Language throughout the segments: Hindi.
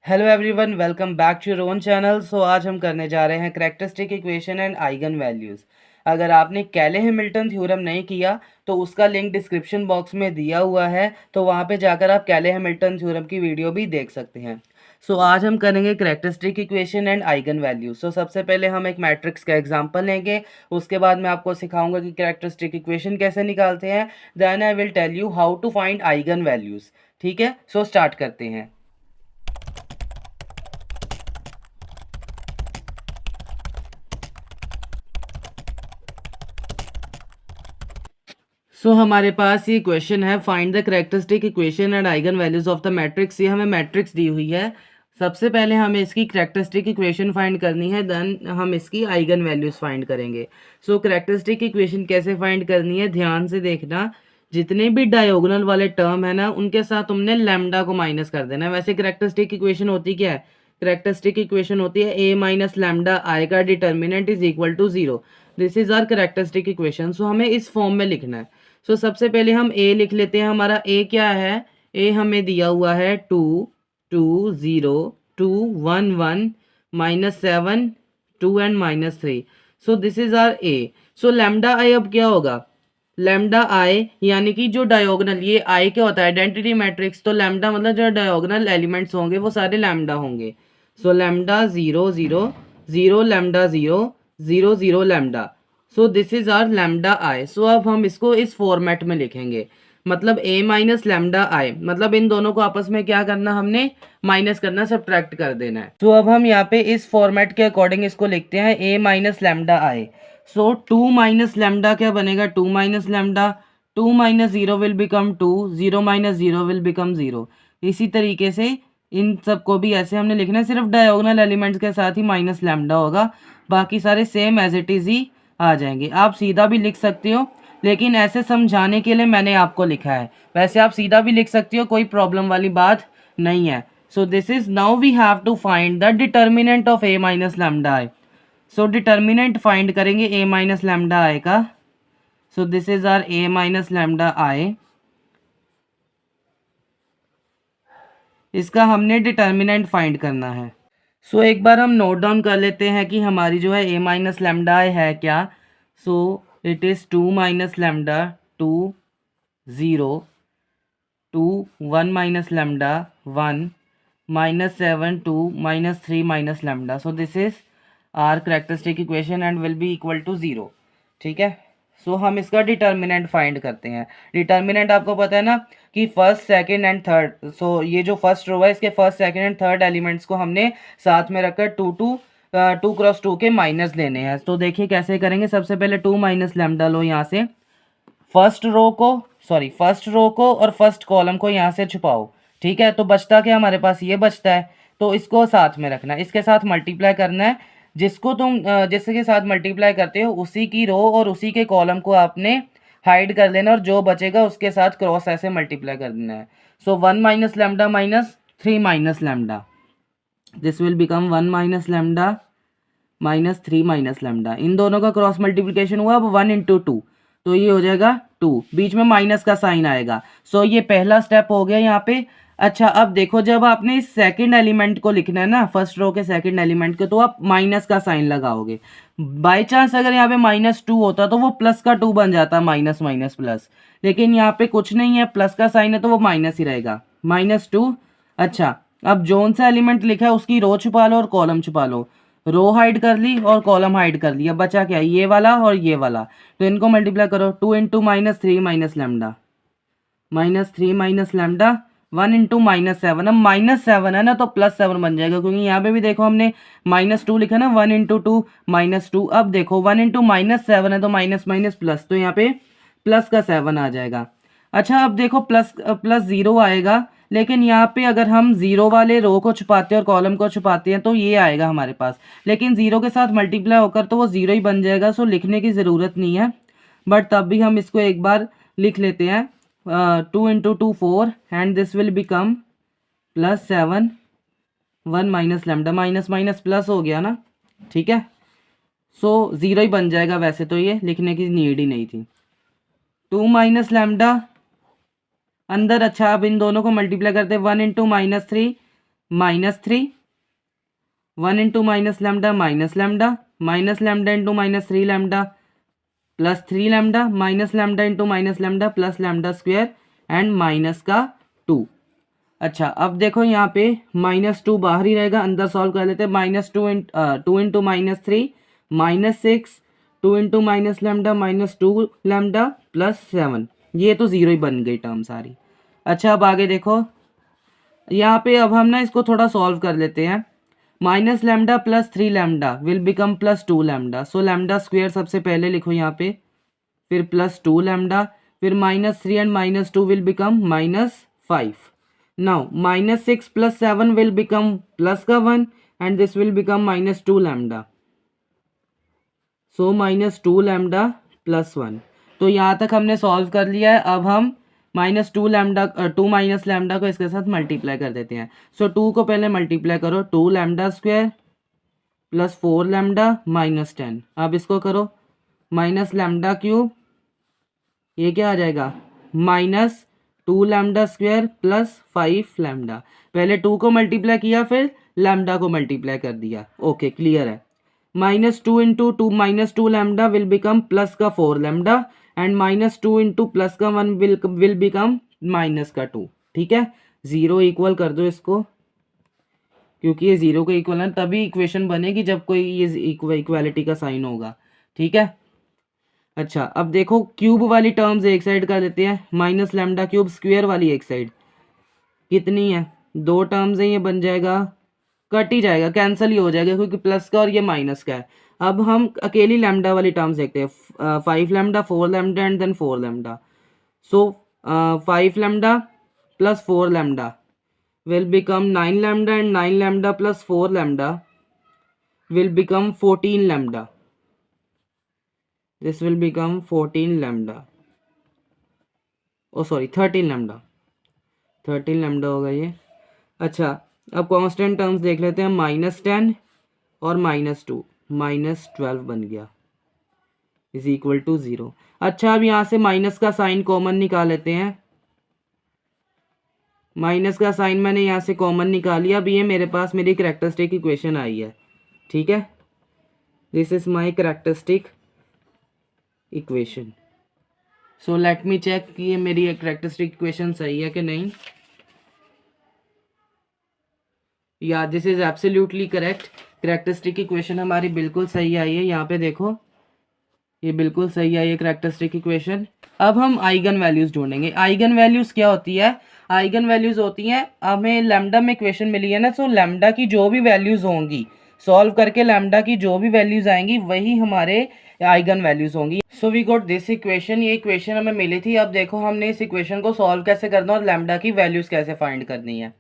Hello everyone, welcome back to your own channel. So आज हम करने जा रहे हैं characteristic equation and eigen values. अगर आपने कैले हैमिल्टन थ्योरम नहीं किया तो उसका लिंक डिस्क्रिप्शन बॉक्स में दिया हुआ है, तो वहाँ पे जाकर आप कैले हैमिल्टन थ्योरम की वीडियो भी देख सकते हैं। सो आज हम करेंगे characteristic equation and eigen values. So सबसे पहले हम एक मैट्रिक्स का एग्जांपल लेंगे, उसके बाद मैं आपको सिखाऊंगा कि कैरेक्टरिस्टिक इक्वेशन कैसे निकालते हैं। Then I will tell you how to find eigenvalues. ठीक है, सो स्टार्ट करते हैं। हमारे पास ये क्वेश्चन है, find the characteristic equation and eigen values of the matrix. ये हमें मैट्रिक्स दी हुई है। सबसे पहले हमें इसकी कैरेक्टरिस्टिक इक्वेशन फाइंड करनी है, देन हम इसकी आइगन वैल्यूज फाइंड करेंगे। कैरेक्टरिस्टिक इक्वेशन कैसे फाइंड करनी है, ध्यान से देखना। जितने भी डायगोनल वाले टर्म है ना, उनके साथ तुमने लैम्डा को माइनस कर देना है। वैसे कैरेक्टरिस्टिक इक्वेशन होती क्या है? कैरेक्टरिस्टिक इक्वेशन होती है ए माइनस लैम्डा आई का determinant is equal to 0। This is our characteristic equation. हमें इस फॉर्म में लिखना है। सबसे पहले हम ए लिख लेते हैं। हमारा ए क्या है? ए हमें दिया हुआ है 2 2 0 2 1 1 -7 2 and -3। This is our A. Lambda I अब क्या होगा? लैम्डा आई यानी कि जो डायगोनल, ये आई क्या होता है? Identity matrix. तो लैम्डा मतलब जो डायगोनल एलिमेंट्स होंगे वो सारे लैम्डा होंगे। Lambda 0 0 0 lambda 0 0 0 lambda. This is our lambda I. अब हम इसको इस फॉर्मेट में लिखेंगे, मतलब ए माइनस लैम्डा आई, मतलब इन दोनों को आपस में क्या करना, हमने माइनस करना, सब्ट्रैक्ट कर देना है। अब हम यहाँ पे इस फॉर्मेट के अकॉर्डिंग इसको लिखते हैं, ए माइनस लैम्डा आई। 2 माइनस लैम्डा क्या बनेगा? 2 minus lambda. 2 minus 0 will become 2, 0 minus 0 will become 0। इसी तरीके से इन सबको भी ऐसे हमने लिखना है, सिर्फ डायगोनल एलिमेंट्स के साथ ही माइनस लैम्डा होगा, बाकी सारे सेम एज इट इज ही आ जाएंगे। आप सीधा भी लिख सकते हो, लेकिन ऐसे समझाने के लिए मैंने आपको लिखा है। वैसे आप सीधा भी लिख सकते हो, कोई प्रॉब्लम वाली बात नहीं है। This is now we have to find the determinant of A minus lambda I. Determinant find करेंगे ए माइनस लैम्डा आई का। This is our A minus lambda I. इसका हमने डिटर्मिनेंट फाइंड करना है। एक बार हम नोट डाउन कर लेते हैं कि हमारी जो है ए माइनस लैम्डा है क्या। It is 2 minus lambda 2 0 2 1 minus lambda 1 -7 2 -3 minus lambda. This is our characteristic equation and will be equal to 0। ठीक है। हम इसका डिटर्मिनेंट फाइंड करते हैं। डिटर्मिनेंट आपको पता है ना कि फर्स्ट सेकंड एंड थर्ड। ये जो फर्स्ट रो है, इसके first second and third elements को हमने साथ में रखकर 2 क्रॉस 2 के माइनस लेने हैं। देखिए कैसे करेंगे। सबसे पहले 2 माइनस लैम्डा लो यहाँ से, फर्स्ट रो को और फर्स्ट कॉलम को यहाँ से छुपाओ। ठीक है, तो बचता क्या हमारे पास? ये बचता है, तो इसको साथ में रखना है, इसके साथ मल्टीप्लाई करना है। जिसको तुम जिसके साथ मल्टीप्लाई करते हो उसी की रो और उसी के कॉलम को आपने हाइड कर लेना, और जो बचेगा उसके साथ क्रॉस ऐसे मल्टीप्लाई कर देना है। 1 minus lambda minus 3 minus lambda, this will become 1 minus lambda -3 minus lambda. इन दोनों का क्रॉस मल्टीप्लिकेशन हुआ, अब 1 इंटू 2, तो ये हो जाएगा 2, बीच में माइनस का साइन आएगा। ये पहला स्टेप हो गया यहाँ पे। अच्छा, अब देखो, जब आपने इस सेकंड एलिमेंट को लिखना है ना, फर्स्ट रो के सेकंड एलिमेंट को, तो आप माइनस का साइन लगाओगे। बाई चांस अगर यहाँ पे -2 होता तो वो प्लस का 2 बन जाता, माइनस माइनस प्लस, लेकिन यहाँ पे कुछ नहीं है, प्लस का साइन है तो वो माइनस ही रहेगा, -2। अच्छा, अब जोन सा एलिमेंट लिखा है उसकी रो छुपा लो और कॉलम छुपा लो। रो हाइड कर ली और कॉलम हाइड कर लिया, बचा क्या? ये वाला और ये वाला, तो इनको मल्टीप्लाई करो। 2 into -3 minus lambda -3 minus lambda 1 into -7। अब -7 है ना, तो +7 बन जाएगा, क्योंकि यहाँ पे भी देखो हमने -2 लिखा ना, 1 इंटू 2 -2। अब देखो 1 इंटू -7 है तो माइनस माइनस प्लस, तो यहाँ पे प्लस का 7 आ जाएगा। अच्छा, अब देखो प्लस प्लस 0 आएगा, लेकिन यहाँ पे अगर हम 0 वाले रो को छुपाते हैं और कॉलम को छुपाते हैं तो ये आएगा हमारे पास, लेकिन 0 के साथ मल्टीप्लाई होकर तो वो 0 ही बन जाएगा। लिखने की ज़रूरत नहीं है, बट तब भी हम इसको एक बार लिख लेते हैं। 2 into 2 4 and this will become +7 1 minus lambda, minus minus plus हो गया ना। ठीक है, 0 ही बन जाएगा, वैसे तो ये लिखने की नीड ही नहीं थी। 2 माइनस लैम्डा अंदर। अच्छा, अब इन दोनों को मल्टीप्लाई करते हैं, 1 into -3 -3, 1 into minus lambda minus lambda into -3 lambda plus 3 lambda minus lambda into minus lambda plus lambda square and minus का 2। अच्छा अब देखो यहाँ पे -2 बाहर ही रहेगा, अंदर सॉल्व कर लेते हैं। -2 into -3 -6 2 into minus lambda -2 lambda plus 7, ये तो ज़ीरो ही बन गई टर्म सारी। अच्छा अब आगे देखो यहाँ पे, अब हम ना इसको थोड़ा सॉल्व कर लेते हैं। Minus lambda plus 3 lambda will become plus 2 lambda, so lambda square सबसे पहले लिखो यहाँ पे, फिर प्लस 2 लैम्डा, फिर -3 and -2 will become -5। Now -6 plus 7 will become plus का 1 and this will become -2 lambda, so -2 lambda plus 1। तो यहाँ तक हमने सॉल्व कर लिया है। अब हम -2 लैम्डा 2 माइनस लैम्डा को इसके साथ मल्टीप्लाई कर देते हैं। सो 2 को पहले मल्टीप्लाई करो, 2 लैम्डा स्क्वायर प्लस 4 लैम्डा -10। अब इसको करो माइनस लैम्डा क्यूब, ये क्या आ जाएगा -2 लैम्डा स्क्वायर प्लस 5 लैम्डा। पहले 2 को मल्टीप्लाई किया फिर लैम्डा को मल्टीप्लाई कर दिया। ओके क्लियर है। -2 into -2 lambda will become plus का 4 लैम्डा एंड -2 इंटू प्लस का 1 विल बिकम माइनस का 2। ठीक है, ज़ीरो इक्वल कर दो इसको, क्योंकि ये ज़ीरो के इक्वल है तभी इक्वेशन बनेगी जब कोई ये इक्वालिटी का साइन होगा। ठीक है। अच्छा अब देखो क्यूब वाली टर्म्स एक साइड कर देते हैं, माइनस लैम्डा क्यूब स्क्वायर वाली एक साइड, कितनी है 2 टर्म्स है, ये बन जाएगा, कट ही जाएगा, कैंसिल ही हो जाएगा क्योंकि प्लस का और ये माइनस का है। अब हम अकेली लैम्डा वाली टर्म्स देखते हैं, 5 lambda 4 lambda and then 4 lambda. So 5 lambda plus 4 lambda will become 9 lambda and 9 lambda plus 4 lambda will become 14 lambda. This will become 14 lambda. Oh sorry 13 lambda. 13 lambda होगा ये। अच्छा अब कांस्टेंट टर्म्स देख लेते हैं, -10 और -2 -12 बन गया इज इक्वल टू 0। अच्छा अब यहाँ से माइनस का साइन कॉमन निकाल लेते हैं। माइनस का साइन मैंने यहाँ से कॉमन निकाल लिया। अब ये मेरे पास मेरी करैक्टरिस्टिक इक्वेशन आई है। ठीक है, this is my characteristic equation. So let me check कि ये मेरी करैक्टरिस्टिक इक्वेशन सही है कि नहीं। या this is absolutely correct, characteristic equation हमारी बिल्कुल सही आई है। यहाँ पे देखो ये बिल्कुल सही आई है करैक्टरिस्टिक इक्वेशन। अब हम आइगन वैल्यूज ढूंढेंगे। आइगन वैल्यूज क्या होती है? आइगन वैल्यूज होती हैं, हमें लैम्डा में इक्वेशन मिली है ना, सो लैम्डा की जो भी वैल्यूज होंगी, सॉल्व करके लैम्डा की जो भी वैल्यूज आएंगी वही हमारे आइगन वैल्यूज होंगी। So we got this equation, ये इक्वेशन हमें मिली थी। अब देखो हमने इस इक्वेशन को सॉल्व कैसे करना और लैम्डा की वैल्यूज कैसे फाइंड करनी है।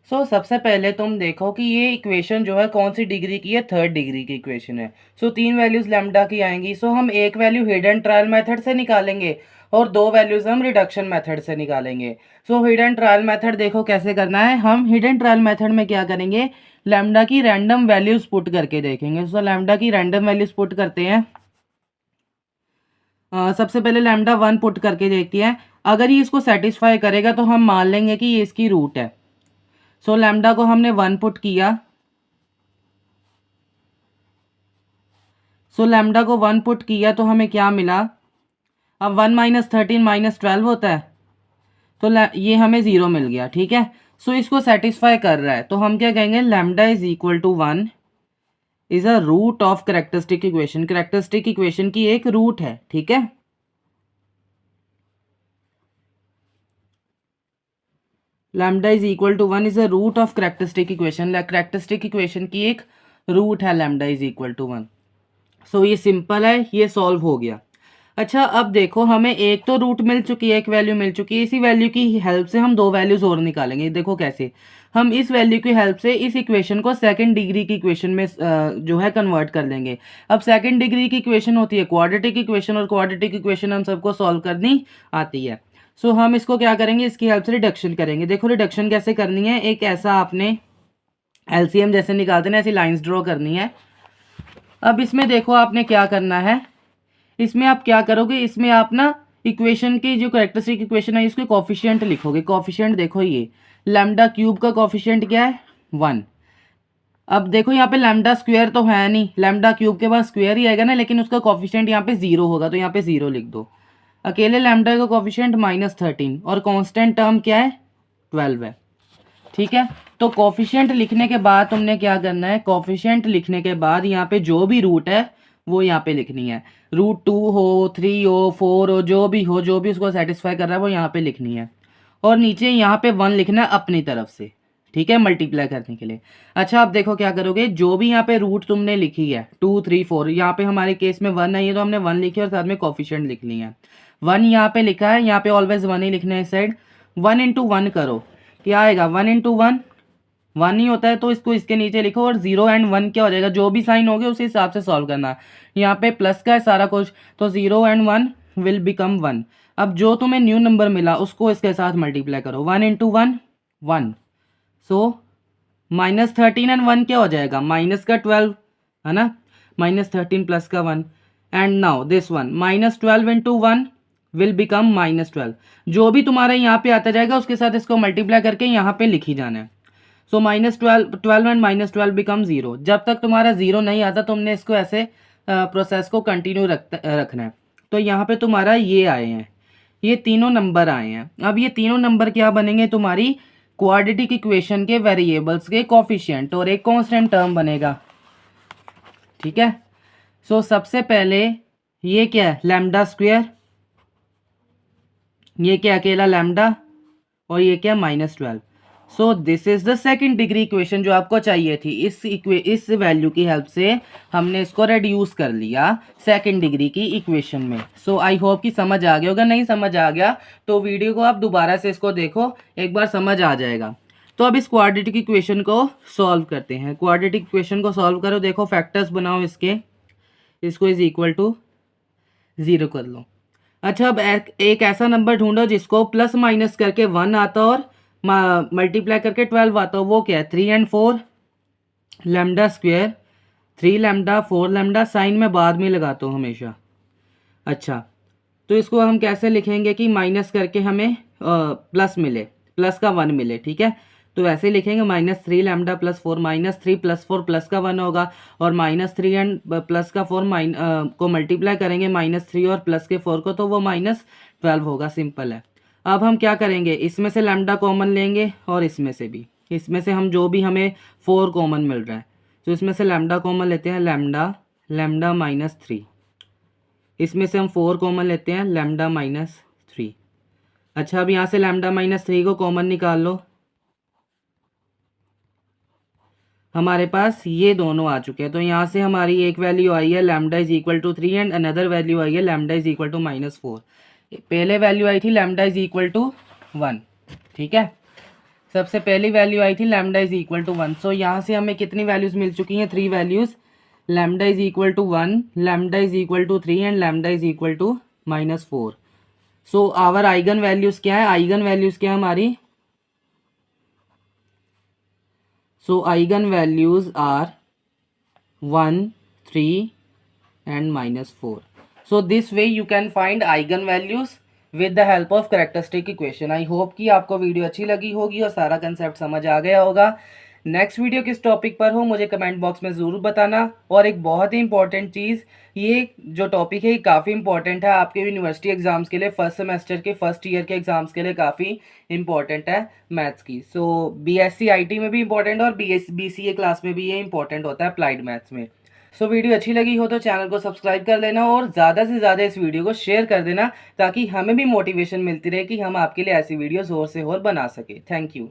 सो सबसे पहले तुम देखो कि ये इक्वेशन जो है कौन सी डिग्री की है, 3rd डिग्री की इक्वेशन है। सो 3 वैल्यूज लैम्डा की आएंगी। सो हम एक वैल्यू हिडन ट्रायल मेथड से निकालेंगे और 2 वैल्यूज हम रिडक्शन मेथड से निकालेंगे। सो हिडन ट्रायल मेथड देखो कैसे करना है। हम हिडन ट्रायल मेथड में क्या करेंगे, लैम्डा की रैंडम वैल्यूज पुट करके देखेंगे। सो लैम्डा की रैंडम वैल्यूज पुट करते हैं। सबसे पहले लैम्डा 1 पुट करके देखते हैं। अगर ये इसको सेटिस्फाई करेगा तो हम मान लेंगे कि ये इसकी रूट है। सो लैम्डा को हमने 1 पुट किया। सो लैम्डा को 1 पुट किया तो हमें क्या मिला, अब 1 - 13 - 12 होता है, तो ये हमें 0 मिल गया। ठीक है, सो इसको सेटिस्फाई कर रहा है तो हम क्या कहेंगे, lambda is equal to 1 is a root of characteristic equation. Characteristic equation की एक रूट है। ठीक है, lambda is equal to 1 is a root of characteristic equation. Characteristic equation की एक रूट है lambda is equal to 1। So ये सिंपल है, ये सॉल्व हो गया। अच्छा अब देखो हमें एक तो रूट मिल चुकी है, एक वैल्यू मिल चुकी है। इसी वैल्यू की हेल्प से हम 2 वैल्यूज और निकालेंगे। देखो कैसे, हम इस वैल्यू की हेल्प से इस इक्वेशन को 2nd डिग्री की इक्वेशन में जो है कन्वर्ट कर लेंगे। अब 2nd डिग्री की इक्वेशन होती है क्वाड्रेटिक इक्वेशन, और क्वाड्रेटिक इक्वेशन हम सबको सॉल्व करनी आती है। सो हम इसको क्या करेंगे, इसकी हेल्प से रिडक्शन करेंगे। देखो रिडक्शन कैसे करनी है, एक ऐसा आपने एलसीएम जैसे निकालते ना, ऐसी लाइन्स ड्रॉ करनी है। अब इसमें देखो आपने क्या करना है, इसमें आप क्या करोगे, इसमें आप ना इक्वेशन की जो कैरेक्टरिस्टिक इक्वेशन है इसके कोफिशिएंट लिखोगे। कोफिशिएंट देखो, ये लैम्डा क्यूब का कोफिशिएंट क्या है 1। अब देखो यहाँ पे लैम्डा स्क्वायर तो है नहीं, लैम्डा क्यूब के बाद स्क्वायर ही आएगा ना, लेकिन उसका कोफिशिएंट यहाँ पे 0 होगा, तो यहाँ पे 0 लिख दो। अकेले लैम्डा का कोफिशिएंट -13 और कांस्टेंट टर्म क्या है 12 है। ठीक है, तो कोफिशिएंट लिखने के बाद तुमने क्या करना है, कोफिशिएंट लिखने के बाद यहाँ पे जो भी रूट है वो यहाँ पे लिखनी है। √2 हो, 3 हो, 4 हो, जो भी उसको सेटिस्फाई कर रहा है वो यहाँ पे लिखनी है। और नीचे यहाँ पे 1 लिखना है अपनी तरफ से, ठीक है, मल्टीप्लाई करने के लिए। अच्छा, आप देखो क्या करोगे, जो भी यहाँ पे रूट तुमने लिखी है 2, 3, 4, यहाँ पे हमारे केस में 1 है, तो हमने 1 लिखी और साथ में कोफिशिएंट लिख ली है। 1 यहाँ पे लिखा है, यहाँ पे ऑलवेज 1 ही लिखना है इस साइड। 1 इंटू 1 करो, क्या आएगा, 1 इंटू 1 1 ही होता है, तो इसको इसके नीचे लिखो और 0 एंड 1 क्या हो जाएगा, जो भी साइन हो गए उसी हिसाब से सॉल्व करना है। यहाँ पे प्लस का है सारा कुछ, तो 0 एंड 1 विल बिकम 1। अब जो तुम्हें न्यू नंबर मिला उसको इसके साथ मल्टीप्लाई करो, 1 इंटू 1 1, सो -13 एंड 1 क्या हो जाएगा, माइनस का 12 है ना, -13 प्लस का 1। And now this one -12 into 1 will become -12। जो भी तुम्हारा यहाँ पे आता जाएगा उसके साथ इसको मल्टीप्लाई करके यहाँ पे लिखी जाना है। सो -12 एंड -12 बिकम 0। जब तक तुम्हारा 0 नहीं आता तुमने इसको ऐसे प्रोसेस को कंटिन्यू रखना है। तो यहाँ पे तुम्हारा ये आए हैं, ये तीनों नंबर आए हैं। अब ये तीनों नंबर क्या बनेंगे, तुम्हारी क्वाड्रेटिक इक्वेशन के वेरिएबल्स के कोफिशिएंट, और एक कांस्टेंट टर्म बनेगा। ठीक है, सो सबसे पहले ये क्या है, लैम्डा स्क्वायर, ये क्या अकेला लैम्डा, और ये क्या -12। So this is the second degree equation जो आपको चाहिए थी। इस वैल्यू की हेल्प से हमने इसको रेड्यूस कर लिया सेकंड डिग्री की इक्वेशन में। सो आई होप कि समझ आ गया होगा, नहीं समझ आ गया तो वीडियो को आप दोबारा से इसको देखो, एक बार समझ आ जाएगा। तो अब इस क्वाड्रेटिक इक्वेशन को सॉल्व करते हैं। क्वाड्रेटिक इक्वेशन को सॉल्व करो, देखो फैक्टर्स बनाओ इसके, इसको इज इक्वल टू 0 कर लो। अच्छा, अब एक ऐसा नंबर ढूंढो जिसको प्लस माइनस करके 1 आता और मल्टीप्लाई करके 12 आता हो, वो क्या है, 3 and 4 lambda square, 3 lambda 4 lambda, sign में बाद में लगाता हूँ हमेशा। अच्छा, तो इसको हम कैसे लिखेंगे कि माइनस करके हमें प्लस मिले, प्लस का 1 मिले, ठीक है, तो वैसे लिखेंगे -3 लैम्डा प्लस 4, -3 प्लस 4 प्लस का 1 होगा, और -3 एंड प्लस का 4 को मल्टीप्लाई करेंगे -3 और प्लस के 4 को, तो वो -12 होगा, सिंपल है। अब हम क्या करेंगे, इसमें से लैम्डा कॉमन लेंगे और इसमें से भी, इसमें से हम जो भी हमें 4 कॉमन मिल रहा है, तो इसमें से लैम्डा कॉमन लेते हैं, लैम्डा -3, इसमें से हम 4 कॉमन लेते हैं, लैम्डा -3। अच्छा, अब यहाँ से लैम्डा -3 को कॉमन निकाल लो, हमारे पास ये दोनों आ चुके हैं। तो यहाँ से हमारी एक वैल्यू आई है lambda is equal to 3 and another value आई है लैम्डा इज इक्वल टू -4। पहले वैल्यू आई थी लैम्डा इज इक्वल टू 1, ठीक है, सबसे पहली वैल्यू आई थी lambda is equal to 1। So यहाँ से हमें कितनी वैल्यूज मिल चुकी हैं, 3 values, lambda is equal to 1, lambda is equal to 3 and lambda is equal to -4। So our eigenvalues क्या है, आइगन वैल्यूज क्या है हमारी, so eigenvalues are 1, 3 and -4. So this way you can find eigen values with the help of characteristic equation. I hope कि आपको वीडियो अच्छी लगी होगी और सारा कंसेप्ट समझ आ गया होगा। नेक्स्ट वीडियो किस टॉपिक पर हो मुझे कमेंट बॉक्स में ज़रूर बताना। और एक बहुत ही इंपॉर्टेंट चीज़, ये जो टॉपिक है ये काफ़ी इंपॉर्टेंट है आपके यूनिवर्सिटी एग्जाम्स के लिए, फर्स्ट सेमेस्टर के फर्स्ट ईयर के एग्जाम्स के लिए काफ़ी इंपॉर्टेंट है मैथ्स की। सो BSc IT में भी इंपॉर्टेंट है और BCA क्लास में भी ये इंपॉर्टेंट होता है अप्लाइड मैथ्स में। सो वीडियो अच्छी लगी हो तो चैनल को सब्सक्राइब कर लेना और ज़्यादा से ज़्यादा इस वीडियो को शेयर कर देना, ताकि हमें भी मोटिवेशन मिलती रहे कि हम आपके लिए ऐसी वीडियोस और से और बना सके। Thank you.